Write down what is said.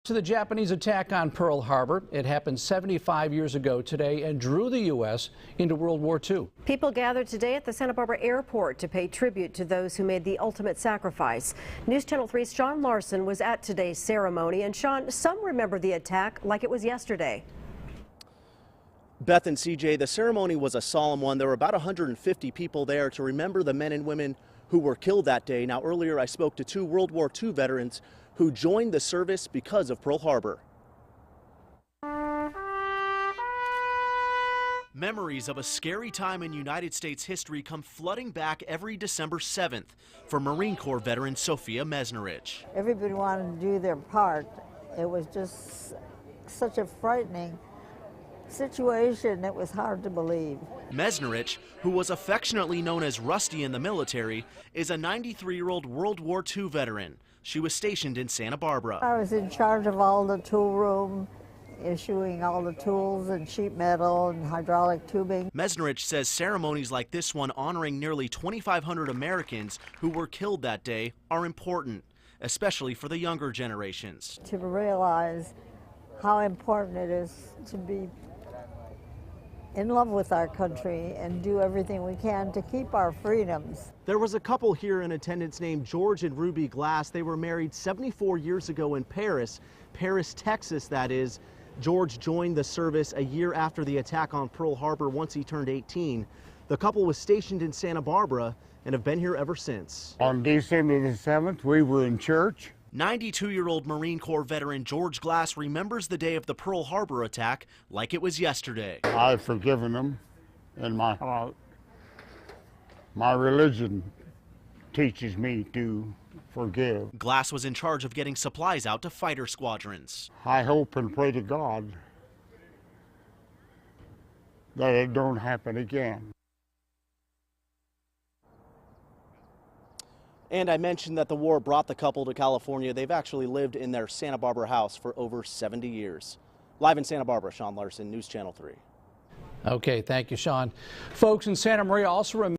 To the Japanese attack on Pearl Harbor. It happened 75 years ago today and drew the U.S. into World War II. People gathered today at the Santa Barbara airport to pay tribute to those who made the ultimate sacrifice. News Channel 3's Sean Larson was at today's ceremony. And Sean, some remember the attack like it was yesterday. Beth and CJ, the ceremony was a solemn one. There were about 150 people there to remember the men and women who were killed that day. Now, earlier I spoke to two World War II veterans who joined the service because of Pearl Harbor. Memories of a scary time in United States history come flooding back every December 7th for Marine Corps veteran Sophia Mesnerich. Everybody wanted to do their part. It was just such a frightening situation. It was hard to believe. Mesnerich, who was affectionately known as Rusty in the military, is a 93-year-old World War II veteran. She was stationed in Santa Barbara. I was in charge of all the tool room, issuing all the tools and sheet metal and hydraulic tubing. Mesnerich says ceremonies like this one honoring nearly 2,500 Americans who were killed that day are important, especially for the younger generations. To realize how important it is to be in love with our country and do everything we can to keep our freedoms. There was a couple here in attendance named George and Ruby Glass. They were married 74 years ago in Paris, Texas, that is. George joined the service a year after the attack on Pearl Harbor once he turned 18. The couple was stationed in Santa Barbara and have been here ever since. On December the 7th, we were in church. 92-year-old Marine Corps veteran George Glass remembers the day of the Pearl Harbor attack like it was yesterday. I've forgiven them in my heart. My religion teaches me to forgive. Glass was in charge of getting supplies out to fighter squadrons. I hope and pray to God that it don't happen again. And I mentioned that the war brought the couple to California. They've actually lived in their Santa Barbara house for over 70 years. Live in Santa Barbara, Sean Larson, News Channel 3. Okay, thank you, Sean. Folks in Santa Maria also remember